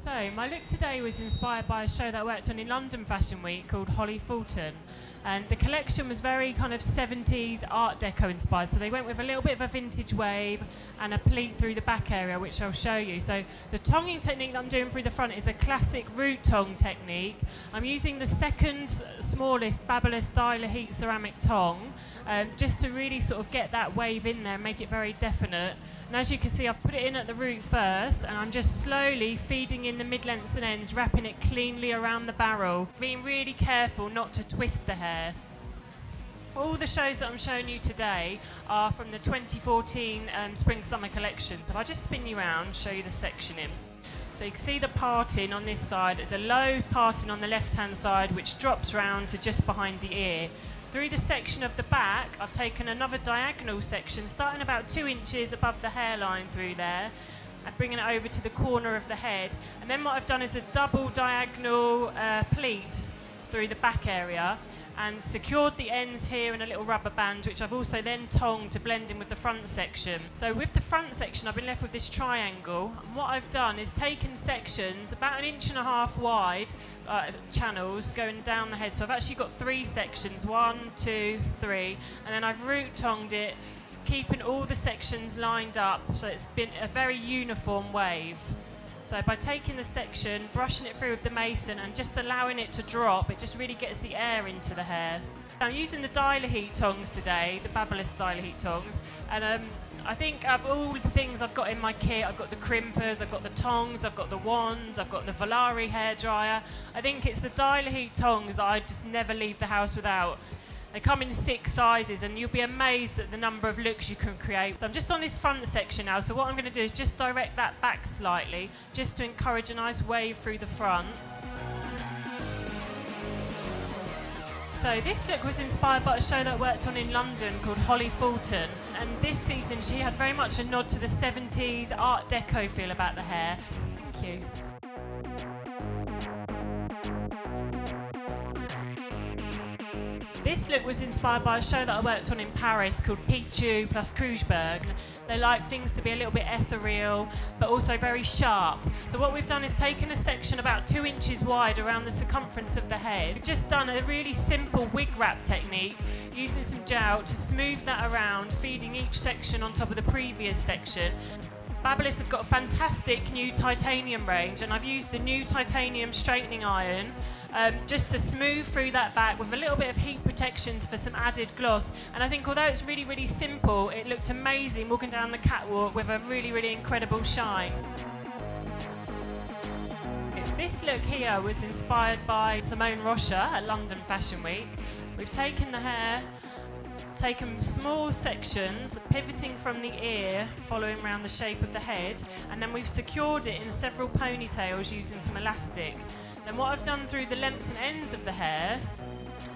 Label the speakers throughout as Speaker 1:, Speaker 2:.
Speaker 1: So my look today was inspired by a show that I worked on in London Fashion Week called Holly Fulton, and the collection was very kind of 70s Art Deco inspired, so they went with a little bit of a vintage wave and a pleat through the back area, which I'll show you. So the tonging technique that I'm doing through the front is a classic root tong technique. I'm using the second smallest BaByliss dialer heat ceramic tong, just to really sort of get that wave in there and make it very definite. And as you can see, I've put it in at the root first, and I'm just slowly feeding in the mid-lengths and ends, wrapping it cleanly around the barrel, being really careful not to twist the hair. All the shows that I'm showing you today are from the 2014 Spring-Summer collection. So I'll just spin you around, show you the sectioning. So you can see the parting on this side. There's a low parting on the left-hand side, which drops round to just behind the ear. Through the section of the back, I've taken another diagonal section, starting about 2 inches above the hairline through there, and bringing it over to the corner of the head. And then what I've done is a double diagonal pleat through the back area, and secured the ends here in a little rubber band, which I've also then tonged to blend in with the front section. So with the front section, I've been left with this triangle, and what I've done is taken sections about 1.5 inches wide, channels going down the head. So I've actually got 3 sections, 1, 2, 3, and then I've root tonged it, keeping all the sections lined up, so it's been a very uniform wave. So by taking the section, brushing it through with the mason and just allowing it to drop, it just really gets the air into the hair. I'm using the dialer heat tongs today, the BaByliss dialer heat tongs, and I think of all the things I've got in my kit, I've got the crimpers, I've got the tongs, I've got the wands, I've got the Volare hairdryer. I think it's the dialer heat tongs that I just never leave the house without. They come in 6 sizes, and you'll be amazed at the number of looks you can create. So I'm just on this front section now, so what I'm going to do is just direct that back slightly, just to encourage a nice wave through the front. So this look was inspired by a show that I worked on in London called Holly Fulton, and this season she had very much a nod to the 70s Art Deco feel about the hair. Thank you. This look was inspired by a show that I worked on in Paris called Pichu plus Krugeberg. They like things to be a little bit ethereal, but also very sharp. So what we've done is taken a section about 2 inches wide around the circumference of the head. We've just done a really simple wig wrap technique, using some gel to smooth that around, feeding each section on top of the previous section. BaByliss have got a fantastic new titanium range, and I've used the new titanium straightening iron just to smooth through that back with a little bit of heat protection for some added gloss. And I think although it's really, really simple, it looked amazing walking down the catwalk with a really, really incredible shine. This look here was inspired by Simone Rocha at London Fashion Week. We've taken the hair, taken small sections, pivoting from the ear, following around the shape of the head, and then we've secured it in several ponytails using some elastic. Then what I've done through the lengths and ends of the hair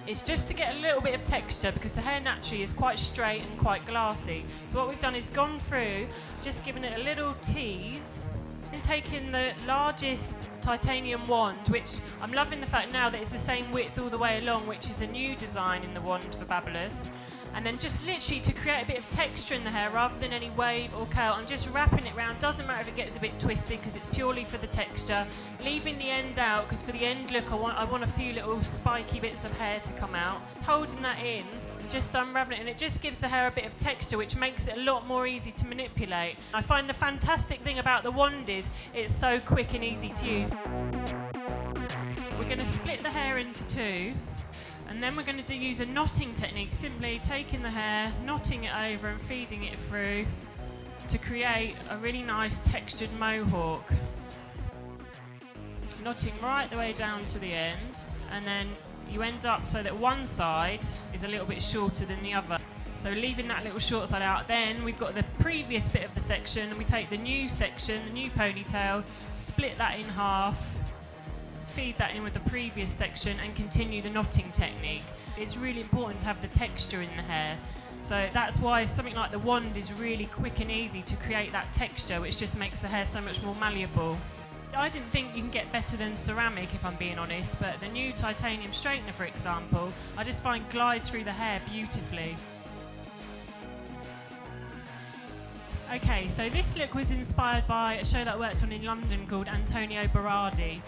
Speaker 1: is just to get a little bit of texture, because the hair naturally is quite straight and quite glassy. So what we've done is gone through, just giving it a little tease, and taking the largest titanium wand, which I'm loving the fact now that it's the same width all the way along, which is a new design in the wand for BaByliss. And then just literally to create a bit of texture in the hair rather than any wave or curl, I'm just wrapping it round. Doesn't matter if it gets a bit twisted because it's purely for the texture. Leaving the end out because for the end look I want a few little spiky bits of hair to come out. Holding that in and just unraveling it, and it just gives the hair a bit of texture, which makes it a lot more easy to manipulate. I find the fantastic thing about the wand is it's so quick and easy to use. We're going to split the hair into 2. And then we're going to use a knotting technique, simply taking the hair, knotting it over and feeding it through to create a really nice textured mohawk. Knotting right the way down to the end, and then you end up so that one side is a little bit shorter than the other. So leaving that little short side out, then we've got the previous bit of the section, and we take the new section, the new ponytail, split that in half, feed that in with the previous section and continue the knotting technique. It's really important to have the texture in the hair. So that's why something like the wand is really quick and easy to create that texture, which just makes the hair so much more malleable. I didn't think you can get better than ceramic, if I'm being honest, but the new titanium straightener, for example, I just find glides through the hair beautifully. Okay, so this look was inspired by a show that I worked on in London called Antonio Berardi.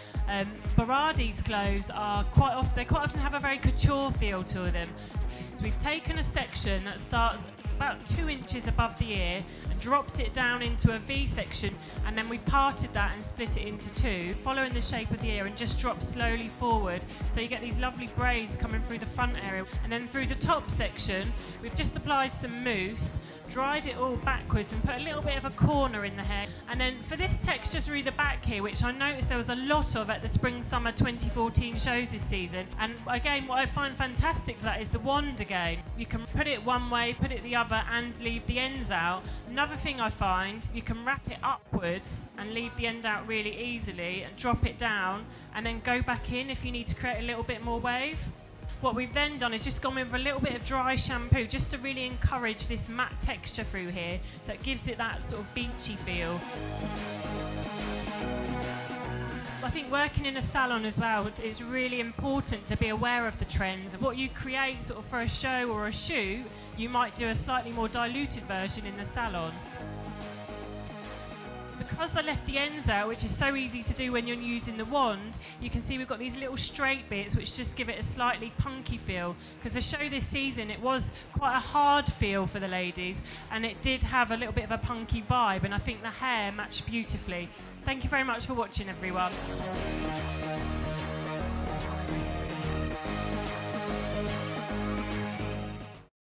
Speaker 1: Berardi's clothes are quite often have a very couture feel to them. So we've taken a section that starts about 2 inches above the ear and dropped it down into a V section, and then we've parted that and split it into two, following the shape of the ear, and just drop slowly forward. So you get these lovely braids coming through the front area. And then through the top section, we've just applied some mousse, dried it all backwards and put a little bit of a corner in the hair. And then for this texture through the back here, which I noticed there was a lot of at the Spring/Summer 2014 shows this season, and again what I find fantastic for that is the wand again. You can put it one way, put it the other, and leave the ends out. Another thing I find, you can wrap it upwards and leave the end out really easily and drop it down and then go back in if you need to create a little bit more wave. What we've then done is just gone with a little bit of dry shampoo just to really encourage this matte texture through here, so it gives it that sort of beachy feel. I think working in a salon as well is really important to be aware of the trends. What you create sort of for a show or a shoot, you might do a slightly more diluted version in the salon. Because I left the ends out, which is so easy to do when you're using the wand, you can see we've got these little straight bits which just give it a slightly punky feel. Because the show this season, it was quite a hard feel for the ladies, and it did have a little bit of a punky vibe, and I think the hair matched beautifully. Thank you very much for watching, everyone.